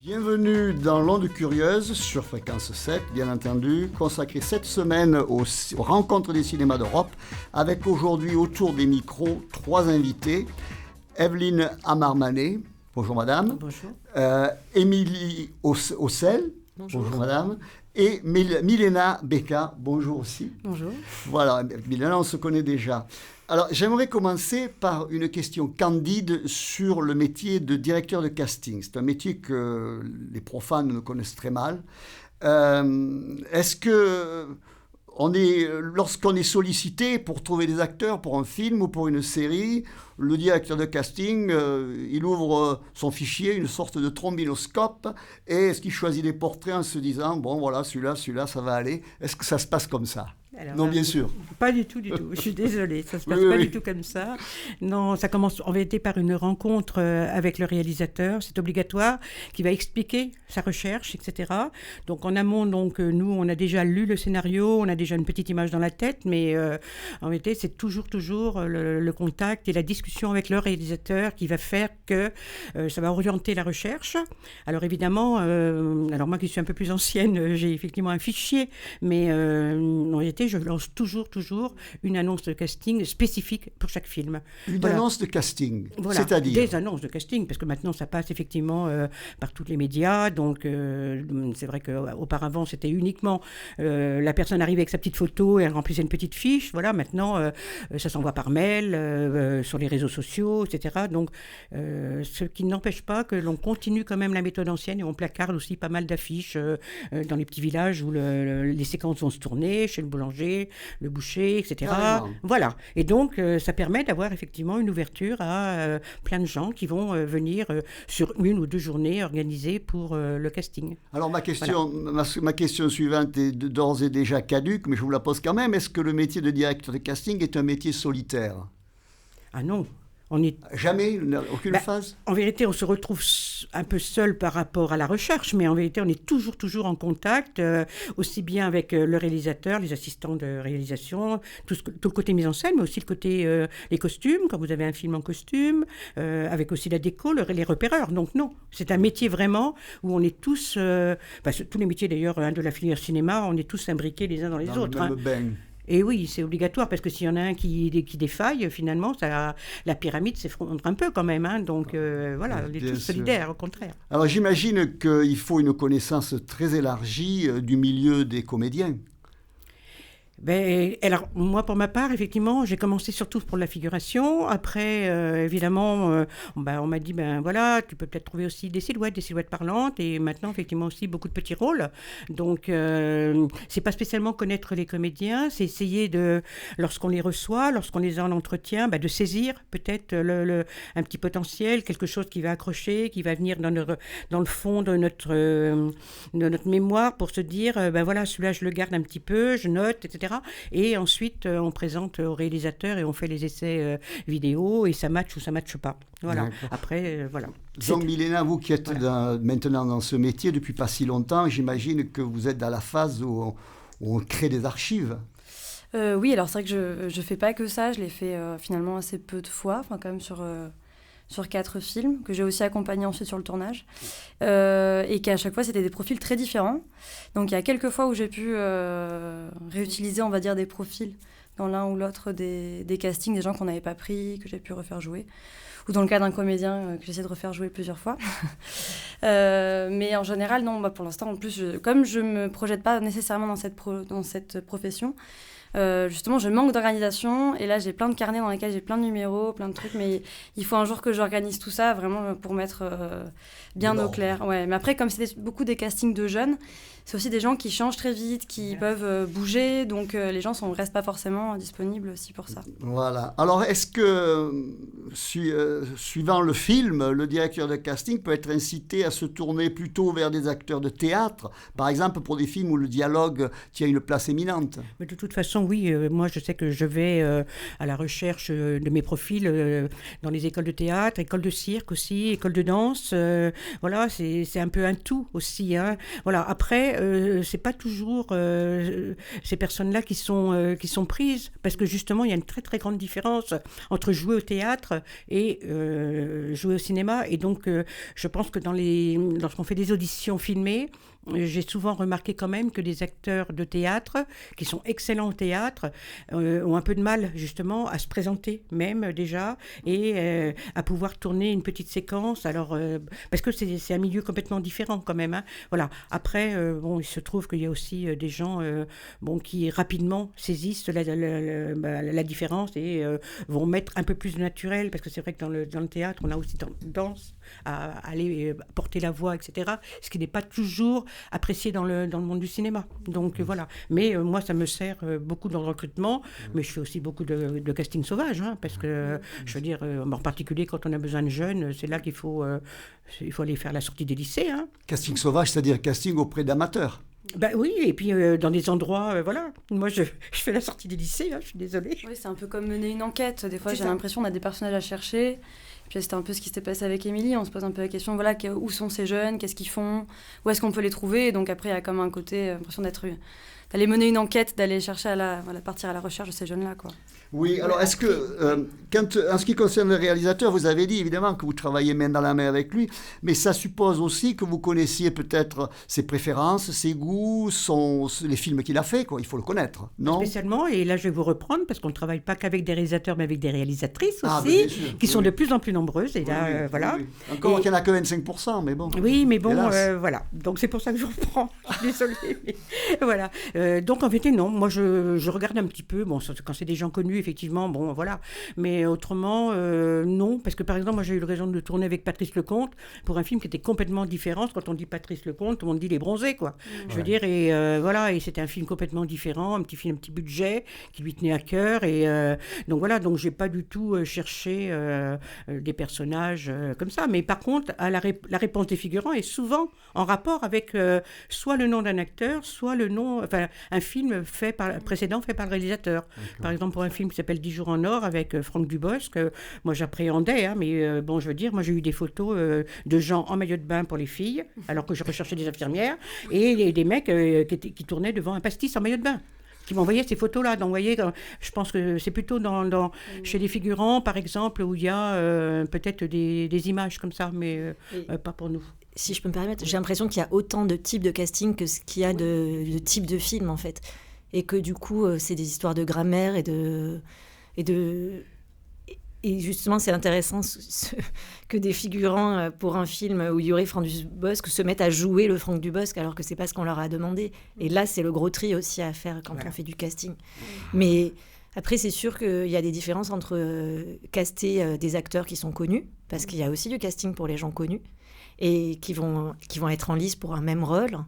Bienvenue dans l'Onde Curieuse sur Fréquence 7, bien entendu, consacrée cette semaine aux rencontres des cinémas d'Europe, avec aujourd'hui autour des micros 3 invités. Evelyne Amarmané, bonjour madame. Bonjour. Émilie Aucel, bonjour madame. Et Milena Becca, bonjour aussi. Bonjour. Voilà, Milena, on se connaît déjà. Alors, j'aimerais commencer par une question candide sur le métier de directeur de casting. C'est un métier que les profanes ne connaissent très mal. Est-ce que lorsqu'on est sollicité pour trouver des acteurs pour un film ou pour une série, le directeur de casting, il ouvre son fichier, une sorte de trombinoscope, et est-ce qu'il choisit des portraits en se disant, bon voilà, celui-là, ça va aller. Est-ce que ça se passe comme ça ? Alors, non, bien sûr. Pas du tout. Je suis désolée, ça ne se passe pas du tout comme ça. Non, ça commence en vérité par une rencontre avec le réalisateur. C'est obligatoire, qui va expliquer sa recherche, etc. Donc en amont, nous, on a déjà lu le scénario, on a déjà une petite image dans la tête, mais en vérité, c'est toujours le contact et la discussion avec le réalisateur qui va faire que ça va orienter la recherche. Alors évidemment, alors moi qui suis un peu plus ancienne, j'ai effectivement un fichier, mais en vérité, je lance toujours une annonce de casting spécifique pour chaque film. Une annonce de casting, voilà, c'est-à-dire des annonces de casting, parce que maintenant ça passe effectivement par tous les médias, donc c'est vrai qu'auparavant c'était uniquement la personne arrivait avec sa petite photo et elle remplissait une petite fiche, voilà, maintenant ça s'envoie par mail, sur les réseaux sociaux, etc. Donc ce qui n'empêche pas que l'on continue quand même la méthode ancienne et on placarde aussi pas mal d'affiches dans les petits villages où les séquences vont se tourner, chez le boulanger, le boucher, etc. Carrément. Voilà. Et donc, ça permet d'avoir effectivement une ouverture à plein de gens qui vont venir sur 1 ou 2 journées organisées pour le casting. Alors, ma question suivante est d'ores et déjà caduque, mais je vous la pose quand même. Est-ce que le métier de directeur de casting est un métier solitaire ? Ah non. Jamais, aucune phase ? En vérité, on se retrouve un peu seul par rapport à la recherche, mais en vérité, on est toujours en contact, aussi bien avec le réalisateur, les assistants de réalisation, tout le côté mise en scène, mais aussi le côté les costumes, quand vous avez un film en costume, avec aussi la déco, les repéreurs. Donc non, c'est un métier vraiment où on est tous, tous les métiers d'ailleurs de la filière cinéma, on est tous imbriqués les uns dans les autres. Dans le même bain. Et oui, c'est obligatoire, parce que s'il y en a un qui défaille, finalement, la pyramide s'effondre un peu quand même. Hein, donc voilà, on est tous solidaires, au contraire. Alors j'imagine qu'il faut une connaissance très élargie du milieu des comédiens. Alors, moi, pour ma part, effectivement, j'ai commencé surtout pour la figuration. Après, évidemment, on m'a dit, voilà, tu peux peut-être trouver aussi des silhouettes parlantes. Et maintenant, effectivement, aussi beaucoup de petits rôles. Donc, c'est pas spécialement connaître les comédiens, c'est essayer lorsqu'on les reçoit, lorsqu'on les a en entretien, de saisir peut-être un petit potentiel, quelque chose qui va accrocher, qui va venir dans le fond de notre mémoire pour se dire, voilà, celui-là, je le garde un petit peu, je note, etc. Et ensuite, on présente au réalisateur et on fait les essais vidéo et ça matche ou ça matche pas. Voilà. D'accord. Après, voilà. Donc, Milena, vous qui êtes maintenant dans ce métier depuis pas si longtemps, j'imagine que vous êtes dans la phase où on crée des archives. Oui, alors c'est vrai que je fais pas que ça. Je l'ai fait finalement assez peu de fois, quand même sur 4 films, que j'ai aussi accompagné ensuite sur le tournage, et qu'à chaque fois, c'était des profils très différents. Donc, il y a quelques fois où j'ai pu réutiliser, on va dire, des profils dans l'un ou l'autre des castings, des gens qu'on n'avait pas pris, que j'ai pu refaire jouer, ou dans le cas d'un comédien que j'essaie de refaire jouer plusieurs fois. Mais en général, non, pour l'instant, en plus, comme je ne me projette pas nécessairement dans cette profession, justement, je manque d'organisation et là j'ai plein de carnets dans lesquels j'ai plein de numéros, plein de trucs, mais il faut un jour que j'organise tout ça vraiment pour mettre bien au clair. Ouais. Mais après, comme c'est beaucoup des castings de jeunes, c'est aussi des gens qui changent très vite, qui peuvent bouger, donc les gens ne restent pas forcément disponibles aussi pour ça. Voilà. Alors, est-ce que, suivant le film, le directeur de casting peut être incité à se tourner plutôt vers des acteurs de théâtre, par exemple pour des films où le dialogue tient une place éminente ? Mais de toute façon, oui, moi je sais que je vais à la recherche de mes profils dans les écoles de théâtre, écoles de cirque aussi, écoles de danse. Voilà, c'est un peu un tout aussi. Hein. Voilà. Après, c'est pas toujours ces personnes-là qui sont prises, parce que justement, il y a une très très grande différence entre jouer au théâtre et jouer au cinéma. Et donc, je pense que lorsqu'on fait des auditions filmées, j'ai souvent remarqué quand même que des acteurs de théâtre, qui sont excellents au théâtre, ont un peu de mal justement à se présenter même déjà, et à pouvoir tourner une petite séquence. Alors, parce que c'est un milieu complètement différent quand même. Hein. Voilà. Après, il se trouve qu'il y a aussi des gens qui rapidement saisissent la différence et vont mettre un peu plus de naturel, parce que c'est vrai que dans le théâtre, on a aussi tendance à aller porter la voix, etc. Ce qui n'est pas toujours apprécié dans le monde du cinéma. Donc voilà. Mais moi, ça me sert beaucoup dans le recrutement, mais je fais aussi beaucoup de casting sauvage, hein, parce que, je veux dire, en particulier quand on a besoin de jeunes, c'est là qu'il faut aller faire la sortie des lycées. Hein. Casting sauvage, c'est-à-dire casting auprès d'amateurs. Ben oui, et puis dans des endroits, voilà. Moi, je fais la sortie des lycées, hein, je suis désolée. Oui, c'est un peu comme mener une enquête. Des fois, j'ai l'impression qu'on a des personnages à chercher. Puis c'était un peu ce qui s'était passé avec Émilie. On se pose un peu la question, voilà, où sont ces jeunes, qu'est-ce qu'ils font, où est-ce qu'on peut les trouver. Et donc après, il y a comme un côté, l'impression d'aller mener une enquête, d'aller chercher partir à la recherche de ces jeunes-là, quoi. Oui, alors est-ce que, en ce qui concerne le réalisateur, vous avez dit évidemment que vous travaillez main dans la main avec lui, mais ça suppose aussi que vous connaissiez peut-être ses préférences, ses goûts, les films qu'il a fait, quoi. Il faut le connaître, non ? Spécialement, et là je vais vous reprendre, parce qu'on ne travaille pas qu'avec des réalisateurs, mais avec des réalisatrices aussi, qui sont de plus en plus nombreuses, et là, voilà. Oui. Encore qu'il n'y en a que 25%, mais bon. Oui, mais bon, voilà. Donc c'est pour ça que je reprends, je suis désolée, mais voilà. Donc en vérité, non, moi je regarde un petit peu, bon, quand c'est des gens connus, effectivement, bon, voilà. Mais autrement, non, parce que par exemple, moi j'ai eu l'occasion de tourner avec Patrice Lecomte pour un film qui était complètement différent. Quand on dit Patrice Lecomte, tout le monde dit Les Bronzés, quoi. Je veux dire, et voilà, et c'était un film complètement différent, un petit budget qui lui tenait à cœur, et donc voilà, donc j'ai pas du tout cherché des personnages comme ça. Mais par contre, la réponse des figurants est souvent en rapport avec soit le nom d'un acteur, soit le nom, enfin, un film précédent fait par le réalisateur. Par exemple, pour un film qui s'appelle 10 jours en or avec Franck Dubosc, moi j'appréhendais, hein, mais bon, je veux dire, moi j'ai eu des photos de gens en maillot de bain pour les filles, alors que je recherchais des infirmières, et des mecs qui tournaient devant un pastis en maillot de bain, qui m'envoyaient ces photos-là. Donc, vous voyez, je pense que c'est plutôt chez les figurants, par exemple, où il y a peut-être des images comme ça, mais pas pour nous. Si je peux me permettre, j'ai l'impression qu'il y a autant de types de casting que ce qu'il y a de types de films, en fait. Et que du coup, c'est des histoires de grammaire et justement, c'est intéressant que des figurants pour un film où il y aurait Franck Dubosc se mettent à jouer le Franck Dubosc alors que c'est pas ce qu'on leur a demandé. Et là, c'est le gros tri aussi à faire quand on fait du casting. Mais après, c'est sûr qu'il y a des différences entre caster des acteurs qui sont connus, parce qu'il y a aussi du casting pour les gens connus et qui vont être en lice pour un même rôle.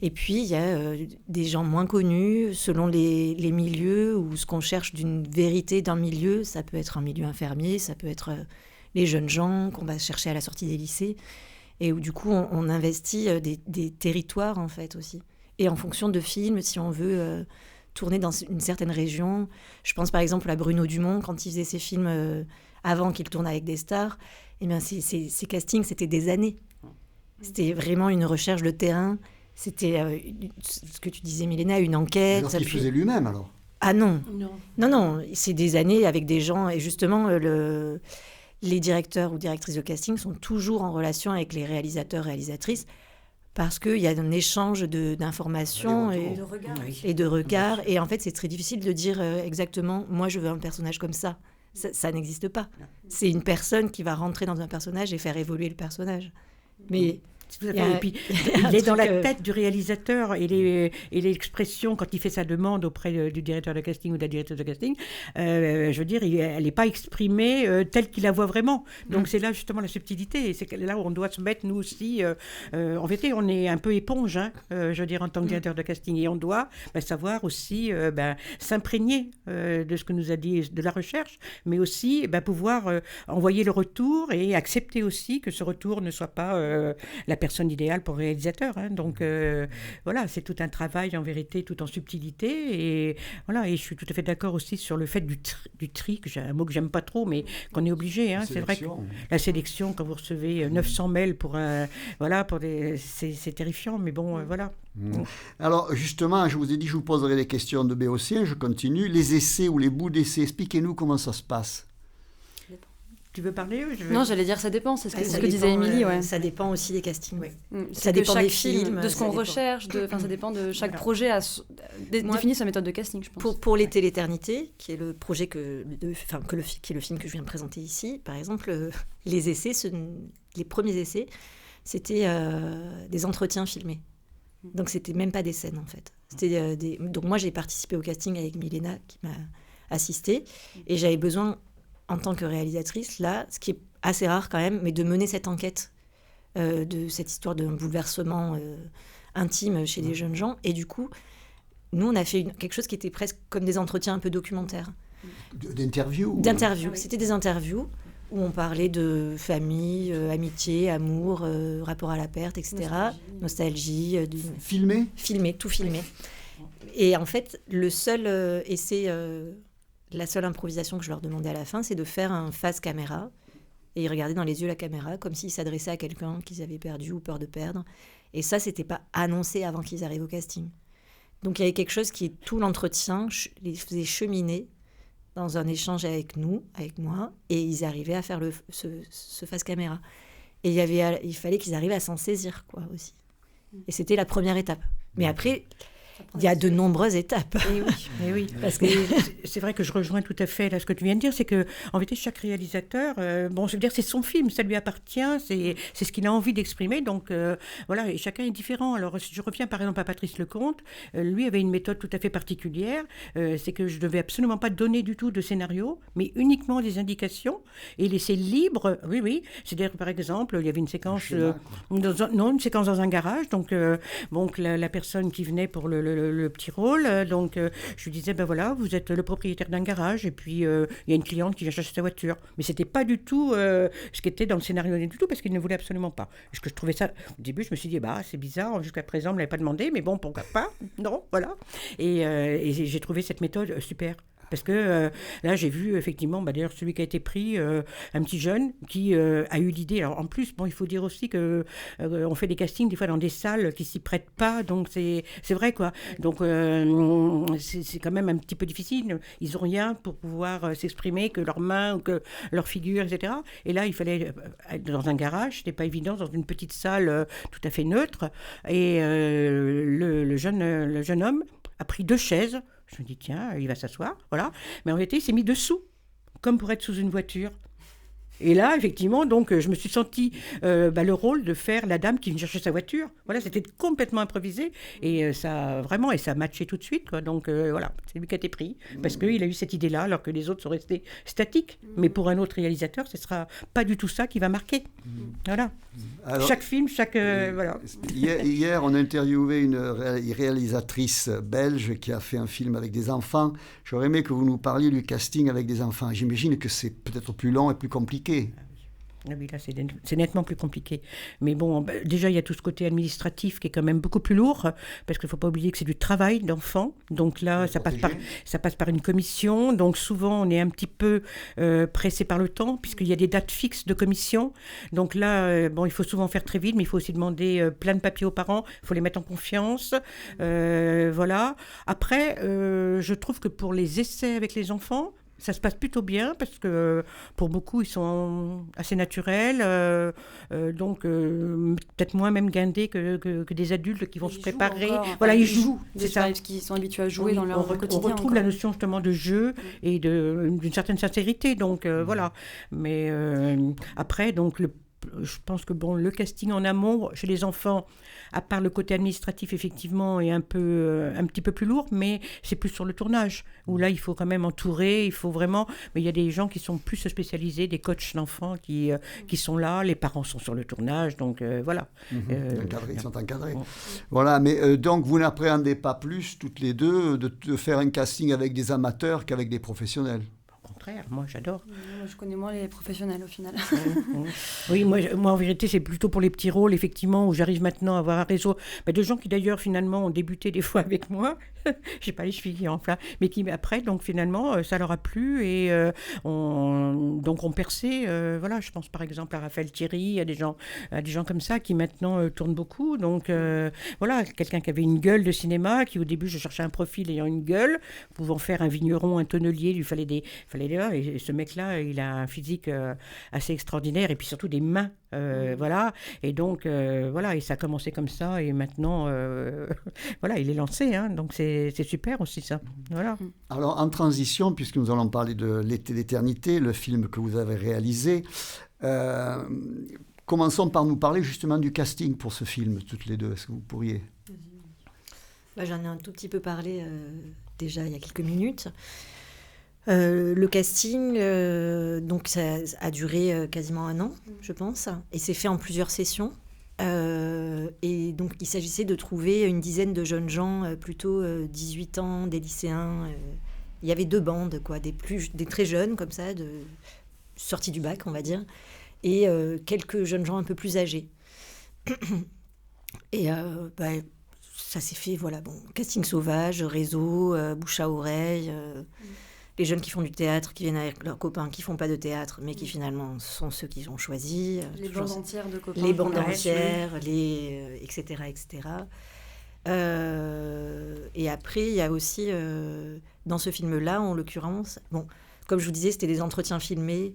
Et puis, il y a des gens moins connus selon les milieux ou ce qu'on cherche d'une vérité d'un milieu. Ça peut être un milieu infirmier, ça peut être les jeunes gens qu'on va chercher à la sortie des lycées. Et où, du coup, on investit des territoires, en fait, aussi. Et en fonction de films, si on veut tourner dans une certaine région. Je pense, par exemple, à Bruno Dumont, quand il faisait ses films avant qu'il tourne avec des stars. Eh bien, ces castings, c'était des années. C'était vraiment une recherche de terrain. C'était ce que tu disais, Milena, une enquête. Alors qu'il faisait lui-même, alors ? Ah non. Non, c'est des années avec des gens. Et justement, les directeurs ou directrices de casting sont toujours en relation avec les réalisateurs, réalisatrices, parce qu'il y a un échange d'informations et de regards. Et en fait, c'est très difficile de dire exactement, moi, je veux un personnage comme ça. Ça n'existe pas. C'est une personne qui va rentrer dans un personnage et faire évoluer le personnage. Mais... Et puis, il est dans la tête du réalisateur et l'expression, quand il fait sa demande auprès du directeur de casting ou de la directrice de casting, je veux dire, elle n'est pas exprimée telle qu'il la voit vraiment. Donc c'est là justement la subtilité, et c'est là où on doit se mettre, nous aussi, en vérité, on est un peu éponge, hein, je veux dire, en tant que directeur de casting, et on doit savoir aussi s'imprégner de ce que nous a dit, de la recherche, mais aussi pouvoir envoyer le retour et accepter aussi que ce retour ne soit pas la la personne idéale pour le réalisateur. Hein. Donc voilà, c'est tout un travail en vérité, tout en subtilité. Et voilà, et je suis tout à fait d'accord aussi sur le fait du tri, un mot que j'aime pas trop, mais qu'on est obligé. Hein. C'est vrai que la sélection, quand vous recevez 900 mails c'est terrifiant, mais bon, voilà. Alors justement, je vous ai dit, je vous poserai des questions de Béotien, je continue. Les essais ou les bouts d'essais, expliquez-nous comment ça se passe. Tu veux parler Non, j'allais dire ça dépend, c'est ce que disait Émilie. Ça dépend aussi des castings. Oui. Ça dépend des films, de ce qu'on recherche, ça dépend de chaque projet définit sa méthode de casting, je pense. Pour l'été l'éternité, qui est le projet qui est le film que je viens de présenter ici, par exemple, les premiers essais, c'était des entretiens filmés. Donc c'était même pas des scènes en fait. Donc moi j'ai participé au casting avec Milena qui m'a assistée et j'avais besoin en tant que réalisatrice, là, ce qui est assez rare quand même, mais de mener cette enquête de cette histoire d'un bouleversement intime chez des jeunes gens. Et du coup, nous, on a fait quelque chose qui était presque comme des entretiens un peu documentaires. D'interviews D'interviews. C'était des interviews où on parlait de famille, amitié, amour, rapport à la perte, etc. Nostalgie. Filmé ? Filmé, tout filmé. Et en fait, le seul essai... La seule improvisation que je leur demandais à la fin, c'est de faire un face caméra et ils regardaient dans les yeux la caméra comme s'ils s'adressaient à quelqu'un qu'ils avaient perdu ou peur de perdre. Et ça, c'était pas annoncé avant qu'ils arrivent au casting. Donc il y avait quelque chose qui, tout l'entretien, les faisait cheminer dans un échange avec nous, avec moi, et ils arrivaient à faire ce face caméra. Et il fallait qu'ils arrivent à s'en saisir, quoi, aussi. Et c'était la première étape. Mais après... Il y a de nombreuses étapes. Et oui. Parce que c'est vrai que je rejoins tout à fait là, ce que tu viens de dire, c'est que en vérité, chaque réalisateur, je veux dire, c'est son film, ça lui appartient, c'est ce qu'il a envie d'exprimer, donc voilà, et chacun est différent. Alors, si je reviens par exemple à Patrice Lecomte, lui avait une méthode tout à fait particulière, c'est que je ne devais absolument pas donner du tout de scénario, mais uniquement des indications, et laisser libre, oui, c'est-à-dire par exemple, il y avait une séquence, une séquence dans un garage, donc la personne qui venait pour le petit rôle. Donc, je lui disais, ben voilà, vous êtes le propriétaire d'un garage et puis il y a une cliente qui vient chercher sa voiture. Mais ce n'était pas du tout ce qui était dans le scénario du tout parce qu'il ne voulait absolument pas. Parce que je trouvais ça... Au début, je me suis dit, c'est bizarre, jusqu'à présent, on ne me l'avait pas demandé, mais bon, pourquoi pas ? Non, voilà. Et j'ai trouvé cette méthode super. Parce que là, j'ai vu effectivement, d'ailleurs, celui qui a été pris, un petit jeune qui a eu l'idée. Alors en plus, il faut dire aussi qu'on fait des castings des fois dans des salles qui s'y prêtent pas, donc c'est vrai quoi. Donc c'est quand même un petit peu difficile. Ils n'ont rien pour pouvoir s'exprimer, que leurs mains ou que leur figure, etc. Et là, il fallait être dans un garage, c'était pas évident, dans une petite salle tout à fait neutre. Et le jeune homme a pris 2 chaises. Je me dis, tiens, il va s'asseoir, voilà. Mais en réalité, il s'est mis dessous, comme pour être sous une voiture. Et là, effectivement, donc, je me suis sentie le rôle de faire la dame qui vient chercher sa voiture. Voilà, c'était complètement improvisé. Et ça a matché tout de suite, quoi. Donc, voilà, c'est lui qui a été pris. Parce qu'il a eu cette idée-là, alors que les autres sont restés statiques. Mais pour un autre réalisateur, ce ne sera pas du tout ça qui va marquer. Voilà. Alors, chaque film, voilà. Hier, on a interviewé une réalisatrice belge qui a fait un film avec des enfants. J'aurais aimé que vous nous parliez du casting avec des enfants. J'imagine que c'est peut-être plus long et plus compliqué. Ah oui, là, c'est nettement plus compliqué. Mais bon, déjà, il y a tout ce côté administratif qui est quand même beaucoup plus lourd, parce qu'il ne faut pas oublier que c'est du travail d'enfant. Donc là, ça passe par une commission. Donc souvent, on est un petit peu pressé par le temps, puisqu'il y a des dates fixes de commission. Donc là, il faut souvent faire très vite, mais il faut aussi demander plein de papiers aux parents. Il faut les mettre en confiance. Voilà. Après, je trouve que pour les essais avec les enfants, ça se passe plutôt bien parce que pour beaucoup, ils sont assez naturels, donc peut-être moins même guindés que des adultes qui vont se préparer. Voilà, ils jouent. C'est ça. Qui sont habitués à jouer dans leur quotidien. On retrouve la notion justement de jeu et d'une certaine sincérité. Donc voilà. Mais après, donc je pense que le casting en amont chez les enfants, à part le côté administratif effectivement, est un petit peu plus lourd, mais c'est plus sur le tournage où là il faut quand même entourer, il faut vraiment. Mais il y a des gens qui sont plus spécialisés, des coachs d'enfants qui sont là, les parents sont sur le tournage, donc voilà. Ils sont encadrés. Voilà, mais donc vous n'appréhendez pas plus toutes les deux de faire un casting avec des amateurs qu'avec des professionnels? contraire, moi j'adore. Moi, je connais moins les professionnels au final. Oui, moi en vérité c'est plutôt pour les petits rôles effectivement où j'arrive maintenant à avoir un réseau de gens qui d'ailleurs finalement ont débuté des fois avec moi. J'ai pas les chevilles enfin, mais qui après donc finalement ça leur a plu et donc ont percé. Voilà, je pense par exemple à Raphaël Thierry, à des gens comme ça qui maintenant tournent beaucoup. Donc voilà, quelqu'un qui avait une gueule de cinéma, qui au début je cherchais un profil ayant une gueule, pouvant faire un vigneron, un tonnelier, il lui fallait des et ce mec-là, il a un physique assez extraordinaire et puis surtout des mains. Voilà, et donc voilà, et ça a commencé comme ça et maintenant voilà, il est lancé, hein, donc c'est super aussi ça. Voilà. Alors en transition, puisque nous allons parler de L'été d'éternité, le film que vous avez réalisé, commençons par nous parler justement du casting pour ce film, toutes les deux. Est-ce que vous pourriez? J'en ai un tout petit peu parlé déjà il y a quelques minutes. Le casting, donc ça a duré quasiment 1 an, je pense, et c'est fait en plusieurs sessions. Et donc il s'agissait de trouver une dizaine de jeunes gens, plutôt 18 ans, des lycéens. Il y avait 2 bandes, quoi, des très jeunes comme ça, sortis du bac, on va dire, et quelques jeunes gens un peu plus âgés. Et ça s'est fait, voilà, bon, casting sauvage, réseau, bouche à oreille. Les jeunes qui font du théâtre, qui viennent avec leurs copains, qui font pas de théâtre, mais qui finalement sont ceux qu'ils ont choisis. Les bandes entières de copains. Les bandes entières, etc., etc. Et après, il y a aussi, dans ce film-là, en l'occurrence, bon, comme je vous disais, c'était des entretiens filmés.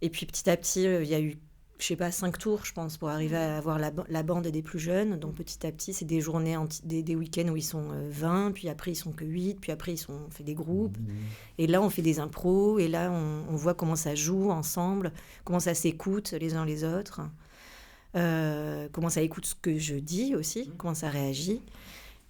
Et puis petit à petit, il y a eu, je sais pas, 5 tours, je pense, pour arriver à avoir la bande des plus jeunes. Donc petit à petit, c'est des journées, des week-ends où ils sont 20, puis après ils sont que 8, puis après on fait des groupes. Et là, on fait des impros, et là, on voit comment ça joue ensemble, comment ça s'écoute les uns les autres, comment ça écoute ce que je dis aussi, comment ça réagit.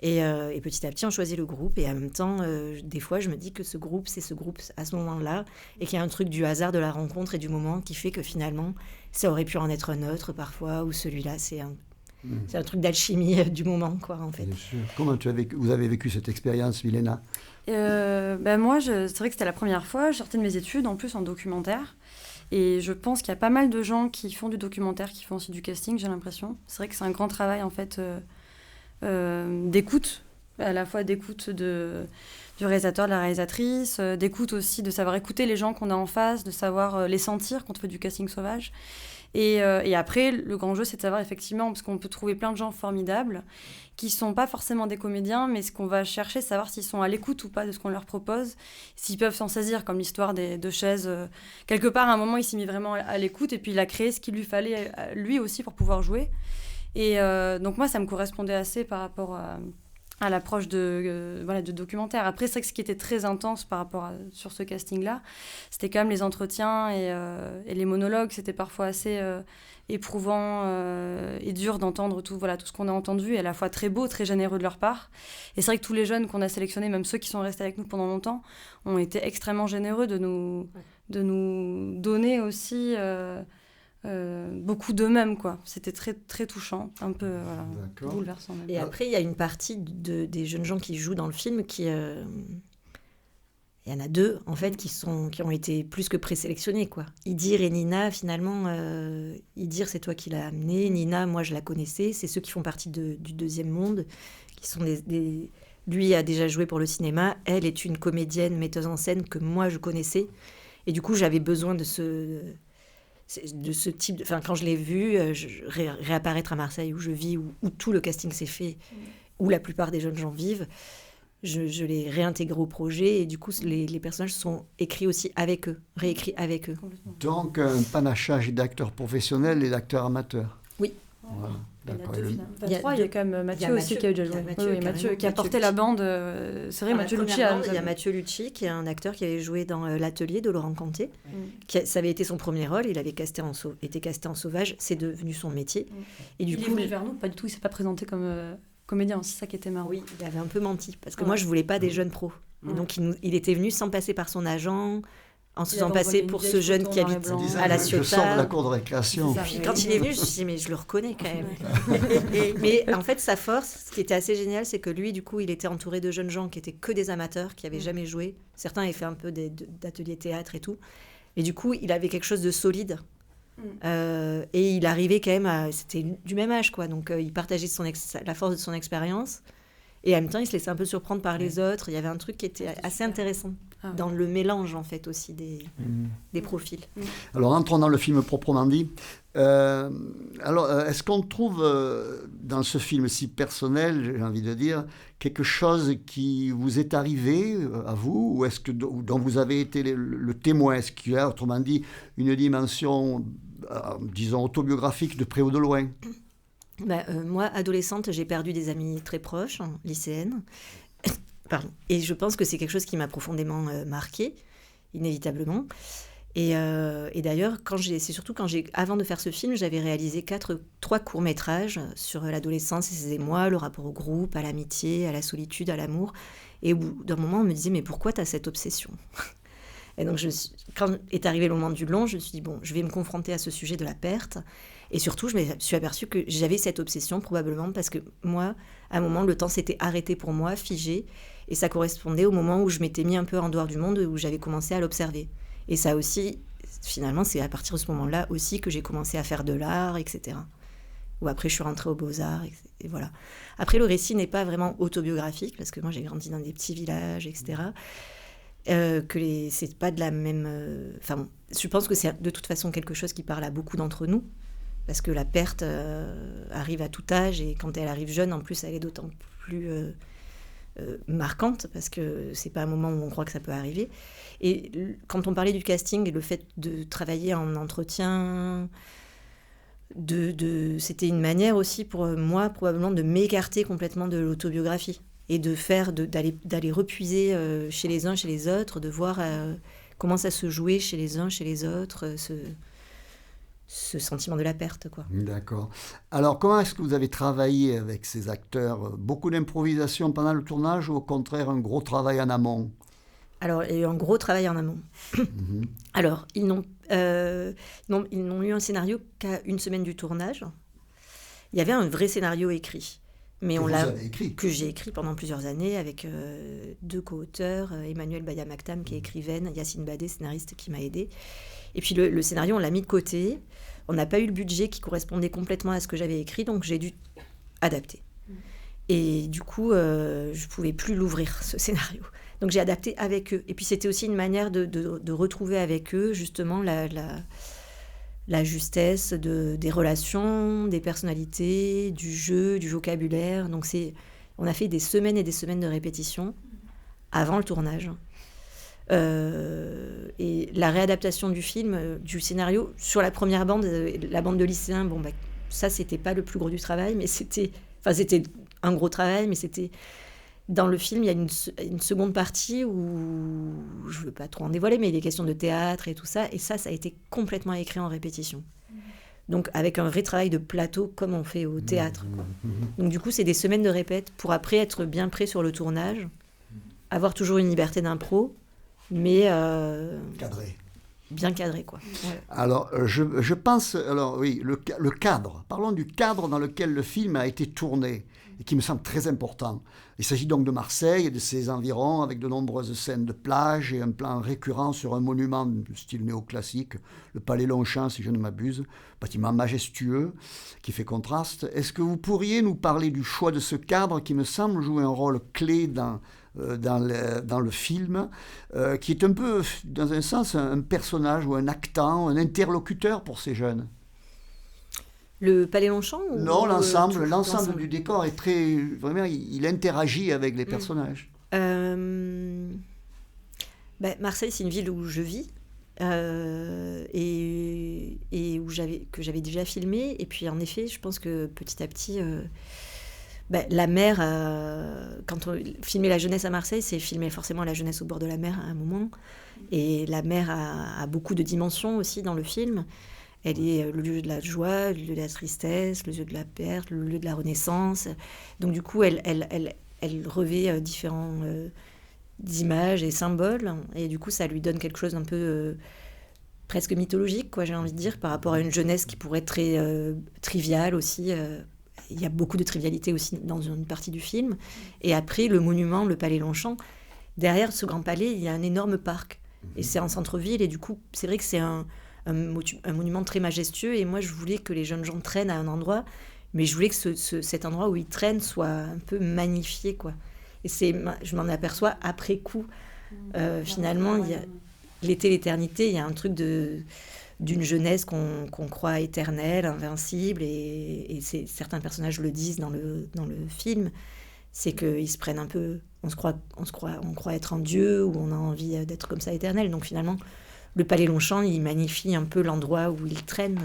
Et petit à petit, on choisit le groupe. Et en même temps, des fois, je me dis que ce groupe, c'est ce groupe à ce moment-là. Et qu'il y a un truc du hasard de la rencontre et du moment qui fait que finalement, ça aurait pu en être un autre parfois. Ou celui-là, c'est un truc d'alchimie du moment, quoi, en fait. Bien sûr. Comment vous avez vécu cette expérience, Milena? Moi, c'est vrai que c'était la première fois. Je sortais de mes études, en plus en documentaire. Et je pense qu'il y a pas mal de gens qui font du documentaire, qui font aussi du casting, j'ai l'impression. C'est vrai que c'est un grand travail, en fait... d'écoute, à la fois d'écoute du réalisateur, de la réalisatrice, d'écoute aussi, de savoir écouter les gens qu'on a en face, de savoir les sentir quand on fait du casting sauvage. Et après, le grand jeu, c'est de savoir effectivement, parce qu'on peut trouver plein de gens formidables qui ne sont pas forcément des comédiens, mais ce qu'on va chercher, c'est savoir s'ils sont à l'écoute ou pas de ce qu'on leur propose, s'ils peuvent s'en saisir, comme l'histoire des 2 chaises. Quelque part, à un moment, il s'est mis vraiment à l'écoute et puis il a créé ce qu'il lui fallait, lui aussi, pour pouvoir jouer. Et donc moi, ça me correspondait assez par rapport à l'approche de documentaire. Après, c'est vrai que ce qui était très intense sur ce casting-là, c'était quand même les entretiens et les monologues. C'était parfois assez éprouvant et dur d'entendre tout ce qu'on a entendu, et à la fois très beau, très généreux de leur part. Et c'est vrai que tous les jeunes qu'on a sélectionnés, même ceux qui sont restés avec nous pendant longtemps, ont été extrêmement généreux de nous donner aussi... beaucoup d'eux-mêmes, quoi. C'était très, très touchant, un peu bouleversant même. Et après, il y a une partie des jeunes gens qui jouent dans le film qui... Il y en a 2, en fait, qui ont été plus que présélectionnés, quoi. Idir et Nina, finalement, Idir, c'est toi qui l'as amené. Nina, moi, je la connaissais. C'est ceux qui font partie du deuxième monde, qui sont Lui a déjà joué pour le cinéma. Elle est une comédienne, metteuse en scène que moi, je connaissais. Et du coup, j'avais besoin de ce type de... Enfin, quand je l'ai vu réapparaître à Marseille, où je vis, où tout le casting s'est fait, où la plupart des jeunes gens vivent, je l'ai réintégré au projet, et du coup, les personnages sont écrits aussi avec eux, réécrits avec eux. Donc, un panachage d'acteurs professionnels et d'acteurs amateurs. Oui. Voilà. D'accord. Il y a quand même Mathieu aussi qui a déjà joué. Mathieu qui a porté la bande. C'est vrai, Mathieu Lucci. Il y a Mathieu Lucci, qui est un acteur qui avait joué dans L'Atelier de Laurent Canté. Ça avait été son premier rôle. Il avait été casté en sauvage. C'est devenu son métier. Et du coup, il est venu vers nous. Pas du tout. Il s'est pas présenté comme comédien. C'est ça qui était marrant. Oui, il avait un peu menti. Parce que moi, je voulais pas des jeunes pros. Et donc, il était venu sans passer par son agent. en se faisant passer pour ce jeune qui habite à la Ciotat. Je sors de la cour de récréation. Puis quand il est venu, je me suis dit, mais je le reconnais quand même. Mais en fait, sa force, ce qui était assez génial, c'est que lui, du coup, il était entouré de jeunes gens qui étaient que des amateurs, qui n'avaient jamais joué. Certains avaient fait un peu d'ateliers théâtre et tout. Et du coup, il avait quelque chose de solide. Et il arrivait quand même c'était du même âge, quoi. Donc, il partageait la force de son expérience. Et en même temps, il se laissait un peu surprendre par les autres. Il y avait un truc qui était assez intéressant dans le mélange, en fait, aussi des profils. Alors, entrons dans le film proprement dit. Est-ce qu'on trouve dans ce film si personnel, j'ai envie de dire, quelque chose qui vous est arrivé à vous, ou est-ce que dont vous avez été le témoin? Est-ce qu'il y a, autrement dit, une dimension, disons, autobiographique de près ou de loin? Moi, adolescente, j'ai perdu des amis très proches, lycéennes. Pardon. Et je pense que c'est quelque chose qui m'a profondément marquée, inévitablement. Et d'ailleurs, avant de faire ce film, j'avais réalisé 3 courts-métrages sur l'adolescence et ses émois, le rapport au groupe, à l'amitié, à la solitude, à l'amour. Et au bout d'un moment, on me disait, mais pourquoi tu as cette obsession? Et donc, quand est arrivé le moment du long, je me suis dit, bon, je vais me confronter à ce sujet de la perte. Et surtout, je me suis aperçue que j'avais cette obsession, probablement parce que moi, à un moment, le temps s'était arrêté pour moi, figé. Et ça correspondait au moment où je m'étais mis un peu en dehors du monde, où j'avais commencé à l'observer. Et ça aussi, finalement, c'est à partir de ce moment-là aussi que j'ai commencé à faire de l'art, etc. Ou après, je suis rentrée aux Beaux-Arts, et voilà. Après, le récit n'est pas vraiment autobiographique, parce que moi, j'ai grandi dans des petits villages, etc. C'est pas de la même... je pense que c'est de toute façon quelque chose qui parle à beaucoup d'entre nous, parce que la perte arrive à tout âge, et quand elle arrive jeune, en plus, elle est d'autant plus marquante, parce que c'est pas un moment où on croit que ça peut arriver. Et quand on parlait du casting, le fait de travailler en entretien, c'était une manière aussi pour moi, probablement, de m'écarter complètement de l'autobiographie, et d'aller repuiser chez les uns, chez les autres, de voir comment ça se jouait chez les uns, chez les autres, ce sentiment de la perte, quoi. D'accord. Alors, comment est-ce que vous avez travaillé avec ces acteurs? Beaucoup d'improvisation pendant le tournage ou au contraire un gros travail en amont? Alors, il y a eu un gros travail en amont. Alors, ils n'ont eu un scénario qu'à une semaine du tournage. Il y avait un vrai scénario écrit. Mais que j'ai écrit pendant plusieurs années avec 2 co-auteurs, Emmanuel Baya-Maktam qui est écrivaine, Yacine Badé, scénariste qui m'a aidée. Et puis le scénario, on l'a mis de côté. On n'a pas eu le budget qui correspondait complètement à ce que j'avais écrit, donc j'ai dû adapter. Et du coup, je ne pouvais plus l'ouvrir, ce scénario. Donc j'ai adapté avec eux. Et puis c'était aussi une manière de retrouver avec eux justement la justesse des relations, des personnalités, du jeu, du vocabulaire. Donc on a fait des semaines et des semaines de répétition avant le tournage. Et la réadaptation du film, du scénario, sur la première bande, la bande de lycéens, ça c'était pas le plus gros du travail, mais c'était un gros travail, mais c'était... Dans le film, il y a une seconde partie où, je ne veux pas trop en dévoiler, mais il est question de théâtre et tout ça. Et ça a été complètement écrit en répétition. Donc, avec un vrai travail de plateau, comme on fait au théâtre, quoi. Donc, du coup, c'est des semaines de répète pour après être bien prêt sur le tournage, avoir toujours une liberté d'impro, mais... cadré. Bien cadré, quoi. Ouais. Alors, je pense... Alors, oui, le cadre. Parlons du cadre dans lequel le film a été tourné, et qui me semble très important. Il s'agit donc de Marseille et de ses environs, avec de nombreuses scènes de plage et un plan récurrent sur un monument de style néoclassique, le Palais Longchamp, si je ne m'abuse, bâtiment majestueux qui fait contraste. Est-ce que vous pourriez nous parler du choix de ce cadre qui me semble jouer un rôle clé dans le film, qui est un peu, dans un sens, un personnage ou un actant, un interlocuteur pour ces jeunes? Le Palais Longchamp Non, l'ensemble du décor est très... Vraiment, il interagit avec les personnages. Marseille, c'est une ville où je vis et que j'avais déjà filmé. Et puis, en effet, je pense que petit à petit... la mer, quand on filmait la jeunesse à Marseille, c'est filmer forcément la jeunesse au bord de la mer à un moment. Et la mer a beaucoup de dimensions aussi dans le film. Elle est le lieu de la joie, le lieu de la tristesse, le lieu de la perte, le lieu de la renaissance. Donc du coup, elle revêt différents d'images et symboles. Et du coup, ça lui donne quelque chose d'un peu presque mythologique, quoi, j'ai envie de dire, par rapport à une jeunesse qui pourrait être très triviale aussi. Il y a beaucoup de trivialité aussi dans une partie du film. Et après, le monument, le palais Longchamp, derrière ce grand palais, il y a un énorme parc. Et c'est en centre-ville. Et du coup, c'est vrai que c'est un monument très majestueux. Et moi, je voulais que les jeunes gens traînent à un endroit, mais je voulais que cet endroit où ils traînent soit un peu magnifié, quoi. Et je m'en aperçois après coup. Finalement, il y a l'été, l'éternité, il y a un truc d'une jeunesse qu'on croit éternelle, invincible, et certains personnages le disent dans le film, c'est qu'ils se prennent un peu, on croit être en Dieu, ou on a envie d'être comme ça éternel. Donc finalement, le palais Longchamp, il magnifie un peu l'endroit où ils traînent.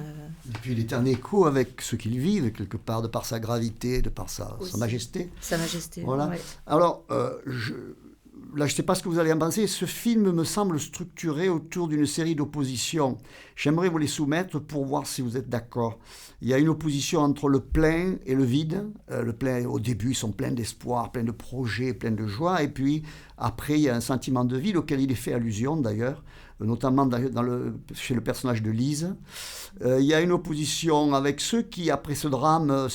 Et puis il est en écho avec ce qu'ils vivent, quelque part, de par sa gravité, de par sa majesté. Sa majesté, voilà. Ouais. Alors, là, je ne sais pas ce que vous allez en penser. Ce film me semble structuré autour d'une série d'oppositions. J'aimerais vous les soumettre pour voir si vous êtes d'accord. Il y a une opposition entre le plein et le vide. Le plein, au début, ils sont pleins d'espoir, pleins de projets, pleins de joie. Et puis, après, il y a un sentiment de vide auquel il est fait allusion, d'ailleurs, notamment chez le personnage de Lise. Il y a une opposition avec ceux qui, après ce drame,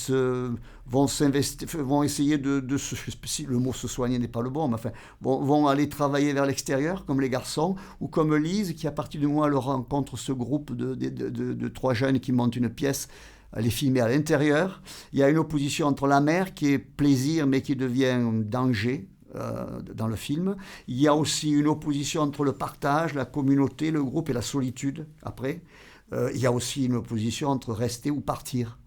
vont essayer de si le mot se soigner n'est pas le bon, mais enfin, vont aller travailler vers l'extérieur, comme les garçons, ou comme Lise, qui, à partir du moment où elle rencontre ce groupe de 3 jeunes qui montent une pièce, elle est filmée à l'intérieur. Il y a une opposition entre la mère, qui est plaisir, mais qui devient danger, dans le film. Il y a aussi une opposition entre le partage, la communauté, le groupe et la solitude, après. Il y a aussi une opposition entre rester ou partir.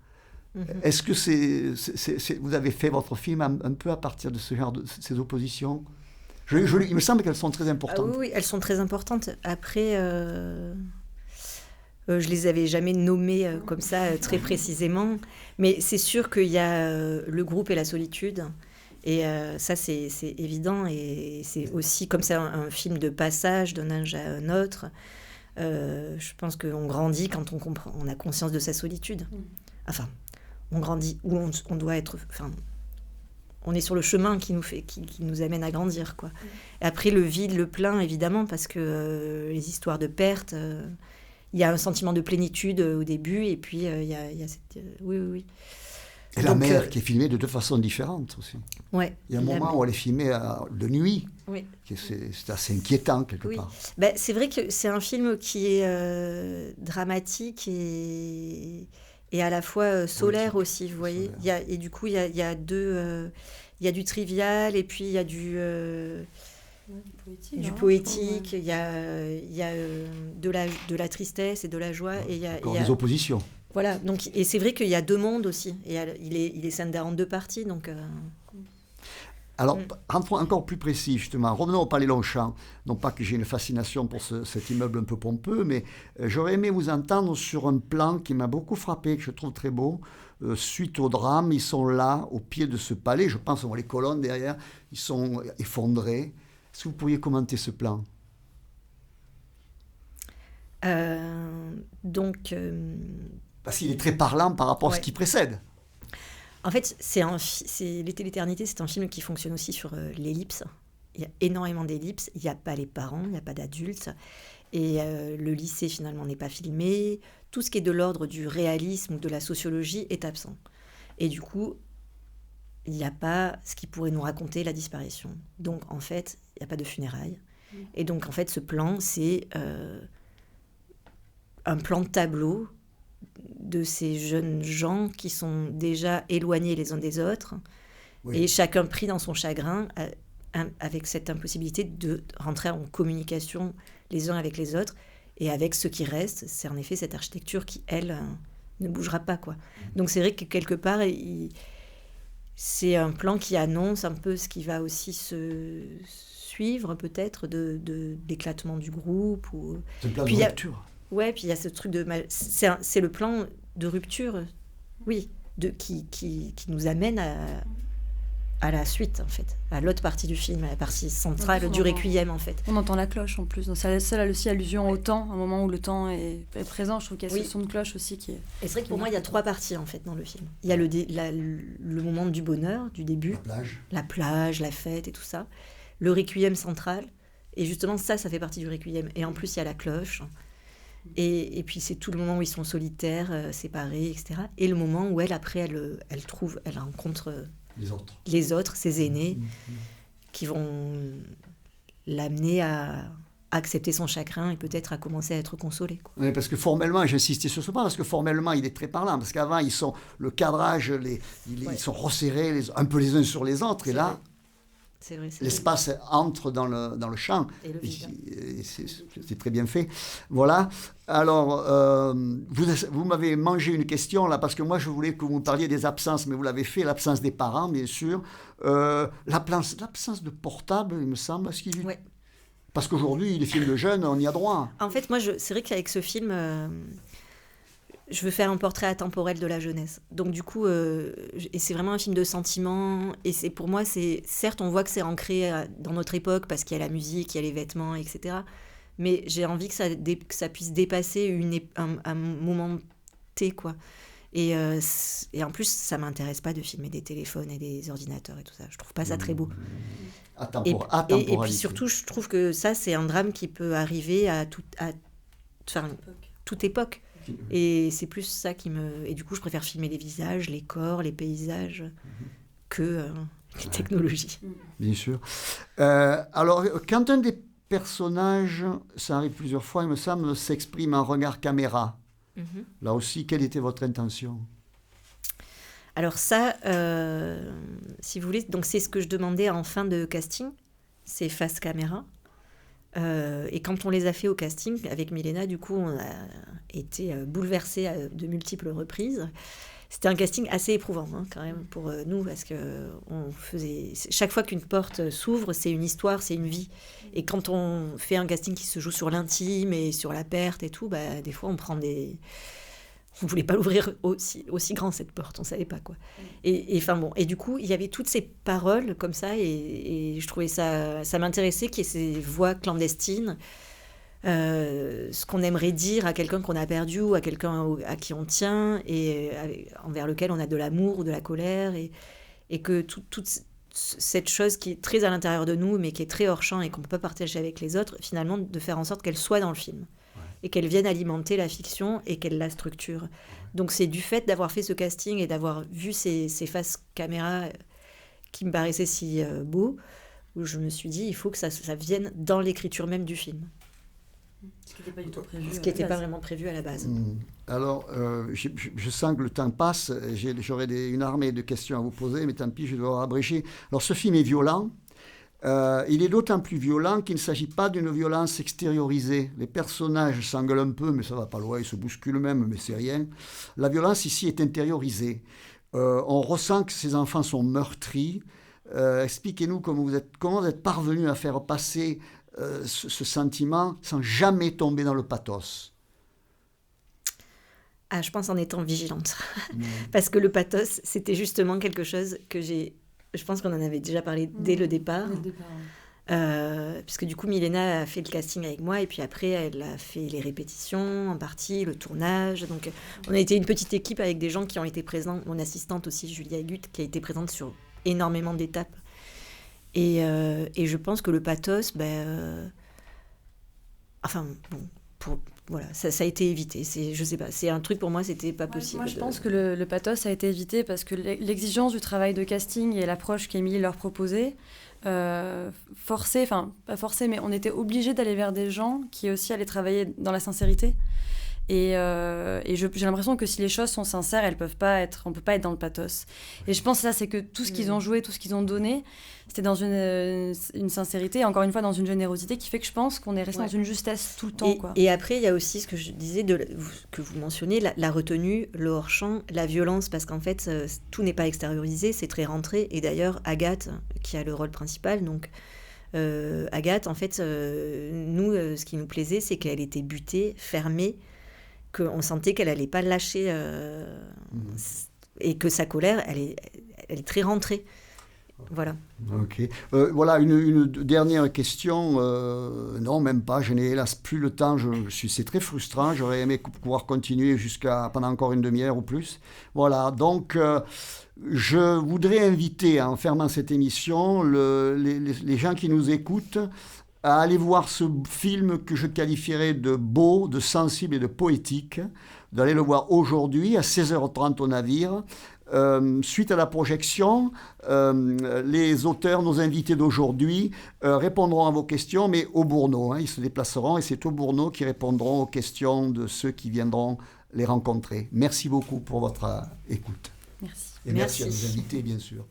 Est-ce que vous avez fait votre film un peu à partir de ce genre de ces oppositions? Il me semble qu'elles sont très importantes. Oui, elles sont très importantes. Après, je les avais jamais nommées comme ça très précisément, mais c'est sûr qu'il y a le groupe et la solitude. Et ça, c'est évident. Et c'est aussi comme ça un film de passage d'un âge à un autre. Je pense qu'on grandit quand on comprend, on a conscience de sa solitude. Enfin, on grandit où on doit être. Enfin, on est sur le chemin qui nous amène à grandir, quoi. Et après, le vide, le plein, évidemment, parce que les histoires de perte, il y a un sentiment de plénitude au début, et puis il y a cette. Oui. Et la mer qui est filmée de 2 façons différentes aussi. Ouais, il y a un moment où elle est filmée de nuit. Oui. C'est assez inquiétant quelque part. Ben, c'est vrai que c'est un film qui est dramatique et à la fois solaire politique, aussi, vous voyez. Et du coup, il y a du trivial et puis il y a du poétique, il y a de la tristesse et de la joie. Et il y a des oppositions. Voilà, donc, et c'est vrai qu'il y a 2 mondes aussi, et il est scindé en 2 parties, donc... Alors, rentrons encore plus précis, justement. Revenons au Palais Longchamp. Non pas que j'ai une fascination pour cet immeuble un peu pompeux, mais j'aurais aimé vous entendre sur un plan qui m'a beaucoup frappé, que je trouve très beau. Suite au drame, ils sont là, au pied de ce palais. Je pense qu'on voit les colonnes derrière. Ils sont effondrés. Est-ce que vous pourriez commenter ce plan ? Parce qu'il est très parlant par rapport à ce qui précède. En fait, L'été, l'éternité, c'est un film qui fonctionne aussi sur l'ellipse. Il y a énormément d'ellipses. Il n'y a pas les parents, il n'y a pas d'adultes. Et le lycée, finalement, n'est pas filmé. Tout ce qui est de l'ordre du réalisme ou de la sociologie est absent. Et du coup, il n'y a pas ce qui pourrait nous raconter la disparition. Donc, en fait, il n'y a pas de funérailles. Et donc, en fait, ce plan, c'est un plan de tableau de ces jeunes gens qui sont déjà éloignés les uns des autres, et chacun pris dans son chagrin, avec cette impossibilité de rentrer en communication les uns avec les autres, et avec ce qui reste, c'est en effet cette architecture qui, elle, ne bougera pas, quoi. Donc c'est vrai que quelque part, c'est un plan qui annonce un peu ce qui va aussi se suivre, peut-être, d'éclatement du groupe. C'est le plan de rupture. Ouais, puis il y a ce truc de... C'est le plan de rupture, oui, qui nous amène à la suite, en fait, à l'autre partie du film, à la partie centrale du Requiem, en fait. On entend la cloche, en plus. Donc, ça a aussi allusion au temps, un moment où le temps est présent. Je trouve qu'il y a ce son de cloche aussi qui est... Et c'est vrai que pour moi, il y a 3 parties, en fait, dans le film. Il y a le moment du bonheur, du début. La plage, la fête et tout ça. le requiem central. Et justement, ça fait partie du requiem. Et en plus, il y a la cloche. Et puis, c'est tout le moment où ils sont solitaires, séparés, etc. Et le moment où elle rencontre les autres, ses aînés, qui vont l'amener à accepter son chagrin et peut-être à commencer à être consolé. Quoi. Oui, parce que formellement, j'insistais sur ce point, parce que formellement, il est très parlant. Parce qu'avant, le cadrage, ils sont resserrés un peu les uns sur les autres. Et là, l'espace entre dans le champ. Et le vide. C'est très bien fait. Voilà. Alors, vous m'avez mangé une question là, parce que moi, je voulais que vous me parliez des absences, mais vous l'avez fait, l'absence des parents, bien sûr. L'absence de portable, il me semble. Oui. Parce qu'aujourd'hui, les films de jeunes, on y a droit. En fait, moi, c'est vrai qu'avec ce film, je veux faire un portrait atemporel de la jeunesse. Donc du coup, et c'est vraiment un film de sentiment. Et pour moi, certes, on voit que c'est ancré dans notre époque parce qu'il y a la musique, il y a les vêtements, etc. Mais j'ai envie que ça puisse dépasser un moment T, quoi. Et en plus, ça m'intéresse pas de filmer des téléphones et des ordinateurs et tout ça. Je trouve pas ça très beau. Et puis surtout, je trouve que ça, c'est un drame qui peut arriver à toute époque. Et c'est plus ça qui me... Et du coup, je préfère filmer les visages, les corps, les paysages, que les technologies. Bien sûr. Alors, quand un des personnages, ça arrive plusieurs fois, il me semble, s'exprime en regard caméra, là aussi, quelle était votre intention ? Alors ça, si vous voulez, donc c'est ce que je demandais en fin de casting, c'est face caméra. Et quand on les a fait au casting avec Milena, du coup, on a été bouleversés à de multiples reprises. C'était un casting assez éprouvant, quand même, pour nous, parce que chaque fois qu'une porte s'ouvre, c'est une histoire, c'est une vie. Et quand on fait un casting qui se joue sur l'intime et sur la perte et tout, des fois, on prend des... On voulait pas l'ouvrir aussi grand, cette porte, on savait pas, quoi. Et du coup, il y avait toutes ces paroles comme ça, et je trouvais ça m'intéressait qu'il y ait ces voix clandestines, ce qu'on aimerait dire à quelqu'un qu'on a perdu ou à quelqu'un à qui on tient, et envers lequel on a de l'amour ou de la colère, et que toute cette chose qui est très à l'intérieur de nous, mais qui est très hors champ et qu'on peut pas partager avec les autres, finalement, de faire en sorte qu'elle soit dans le film. Et qu'elle vienne alimenter la fiction et qu'elle la structure. Donc c'est du fait d'avoir fait ce casting et d'avoir vu ces faces caméra qui me paraissaient si beaux, où je me suis dit, il faut que ça vienne dans l'écriture même du film. Ce qui n'était pas du tout prévu. Ce qui n'était pas vraiment prévu à la base. Alors, je sens que le temps passe, j'aurais une armée de questions à vous poser, mais tant pis, je dois abréger. Alors ce film est violent. Il est d'autant plus violent qu'il ne s'agit pas d'une violence extériorisée. Les personnages s'engueulent un peu, mais ça va pas loin, ils se bousculent même, mais c'est rien. La violence ici est intériorisée. On ressent que ces enfants sont meurtris. Expliquez-nous comment vous êtes parvenu à faire passer ce sentiment sans jamais tomber dans le pathos. Je pense en étant vigilante. Parce que le pathos, c'était justement quelque chose que je pense qu'on en avait déjà parlé dès le départ. Puisque du coup, Milena a fait le casting avec moi, et puis après, elle a fait les répétitions, en partie, le tournage. Donc, on a été une petite équipe avec des gens qui ont été présents. Mon assistante aussi, Julia Gut, qui a été présente sur énormément d'étapes. Et je pense que le pathos, voilà, ça a été évité. Je sais pas, c'est un truc pour moi, c'était pas possible. Moi, je pense que le pathos a été évité parce que l'exigence du travail de casting et l'approche qu'Émilie leur proposait, pas forcé, mais on était obligés d'aller vers des gens qui aussi allaient travailler dans la sincérité. Et j'ai l'impression que si les choses sont sincères, on peut pas être dans le pathos. Et je pense que ça, c'est que tout ce qu'ils ont joué, tout ce qu'ils ont donné, c'était dans une sincérité, et encore une fois dans une générosité qui fait que je pense qu'on est resté dans une justesse tout le temps. Et après, il y a aussi ce que je disais, que vous mentionnez, la retenue, le hors-champ, la violence, parce qu'en fait, tout n'est pas extériorisé, c'est très rentré. Et d'ailleurs, Agathe, qui a le rôle principal, donc Agathe, en fait, nous, ce qui nous plaisait, c'est qu'elle était butée, fermée, qu'on sentait qu'elle n'allait pas lâcher et que sa colère, elle est très rentrée. Voilà. Ok. Voilà, une dernière question. Non, même pas. Je n'ai hélas plus le temps. C'est très frustrant. J'aurais aimé pouvoir continuer pendant encore une demi-heure ou plus. Voilà. Donc, je voudrais inviter, en fermant cette émission, les gens qui nous écoutent à aller voir ce film que je qualifierais de beau, de sensible et de poétique, d'aller le voir aujourd'hui à 16h30 au Navire. Suite à la projection, les auteurs, nos invités d'aujourd'hui, répondront à vos questions, mais au Bourneau. Ils se déplaceront et c'est au Bourneau qui répondront aux questions de ceux qui viendront les rencontrer. Merci beaucoup pour votre écoute. Merci. Et merci à nos invités, bien sûr.